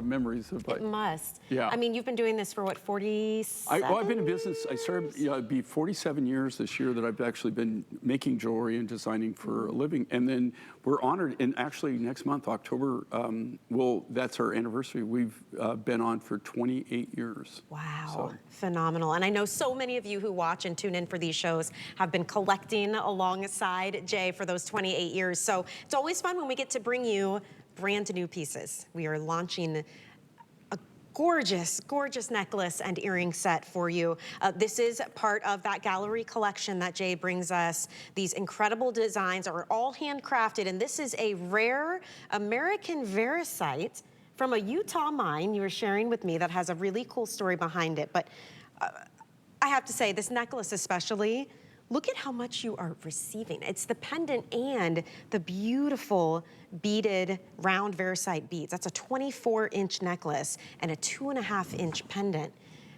memories of like, It must. Yeah. I mean, you've been doing this for what, 47? I've been in business. I started, it'd be 47 years this year that I've actually been making jewelry and designing for a living. And then we're honored, and actually next month, October, that's our anniversary. We've been on for 28 years. Wow, So. phenomenal. And I know so many of you who watch and tune in for these shows have been collecting alongside Jay for those 28 years. So it's always fun when we get to bring you brand new pieces. We are launching a gorgeous, gorgeous necklace and earring set for you. This is part of that gallery collection that Jay brings us. These incredible designs are all handcrafted, and this is a rare American Variscite from a Utah mine you were sharing with me that has a really cool story behind it. But I have to say, this necklace especially, look at how much you are receiving. It's the pendant and the beautiful beaded round Variscite beads. That's a 24-inch necklace and a 2.5-inch pendant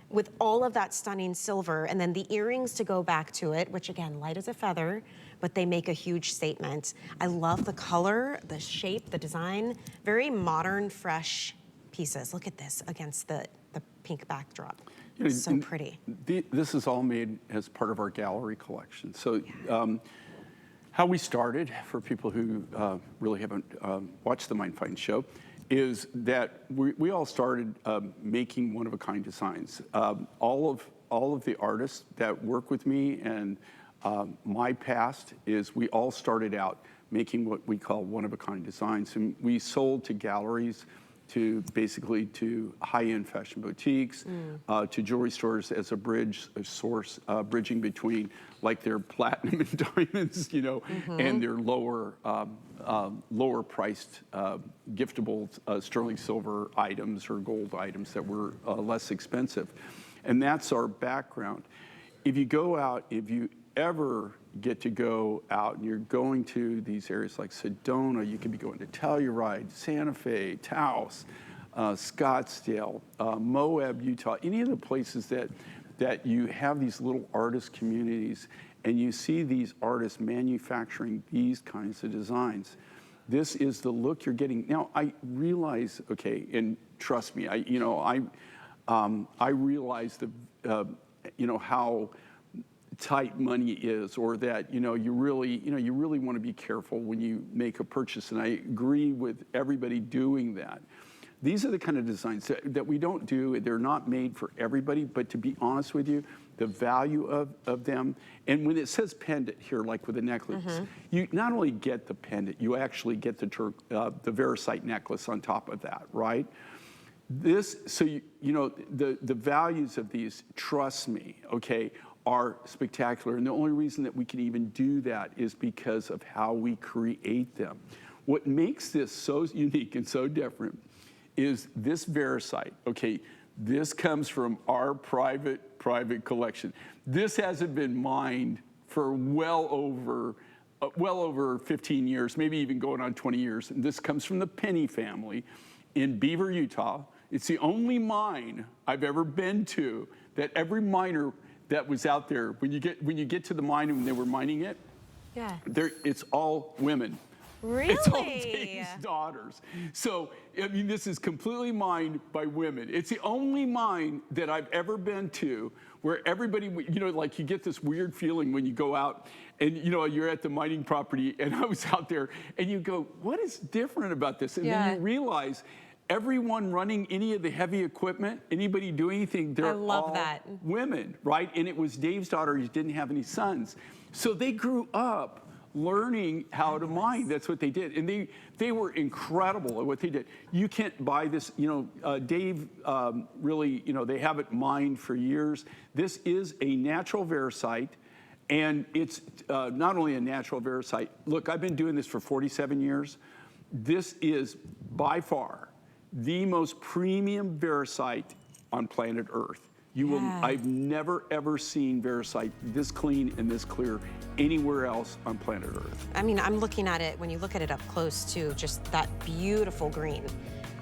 with all of that stunning silver, and then the earrings to go back to it, which again, light as a feather, but they make a huge statement. I love the color, the shape, the design, very modern, fresh pieces. Look at this against the pink backdrop. You know, so pretty. This is all made as part of our gallery collection. So how we started, for people who really haven't watched the Mind Find show, is that we all started making one-of-a-kind designs. All of the artists that work with me and my past is we all started out making what we call one-of-a-kind designs. And we sold to galleries, to basically to high-end fashion boutiques, to jewelry stores as a source, bridging between like their platinum and diamonds, you know, and their lower priced giftable sterling silver items or gold items that were less expensive. And that's our background. If you go out, if you ever get to go out and you're going to these areas like Sedona, you could be going to Telluride, Santa Fe, Taos, Scottsdale, Moab, Utah, any of the places that you have these little artist communities and you see these artists manufacturing these kinds of designs. This is the look you're getting. Now, I realize, okay, and trust me, I realize how tight money is, or that you really want to be careful when you make a purchase, and I agree with everybody doing that. These are the kind of designs that we don't do. They're not made for everybody, but to be honest with you, the value of them, and when it says pendant here, like with a necklace, you not only get the pendant, you actually get the Variscite necklace on top of that, right? The values of these, trust me, okay, are spectacular. And the only reason that we can even do that is because of how we create them. What makes this so unique and so different is this Variscite. Okay, this comes from our private collection. This hasn't been mined for well over 15 years, maybe even going on 20 years. And this comes from the Penny family in Beaver, Utah. It's the only mine I've ever been to that every miner that was out there, when you get to the mine and when they were mining it, it's all women. Really? It's all Dave's daughters. So, I mean, this is completely mined by women. It's the only mine that I've ever been to where everybody, like you get this weird feeling when you go out and, you're at the mining property, and I was out there and you go, what is different about this? And then you realize everyone running any of the heavy equipment, anybody doing anything, they're all women, right? And it was Dave's daughter, he didn't have any sons. So they grew up learning how to mine. That's what they did. And they were incredible at what they did. You can't buy this, Dave really, they have it mined for years. This is a natural Variscite, and it's not only a natural Variscite. Look, I've been doing this for 47 years. This is by far the most premium Variscite on planet Earth. I've never ever seen Variscite this clean and this clear anywhere else on planet Earth. I mean, I'm looking at it, when you look at it up close too, just that beautiful green.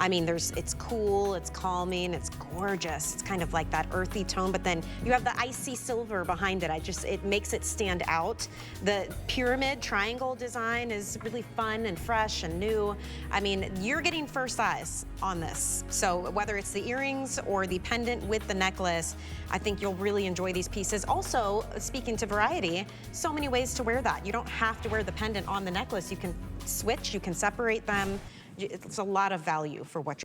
I mean, it's cool, it's calming, it's gorgeous. It's kind of like that earthy tone, but then you have the icy silver behind it. It makes it stand out. The pyramid triangle design is really fun and fresh and new. I mean, you're getting first eyes on this. So whether it's the earrings or the pendant with the necklace, I think you'll really enjoy these pieces. Also, speaking to variety, so many ways to wear that. You don't have to wear the pendant on the necklace. You can switch, you can separate them. It's a lot of value for what you're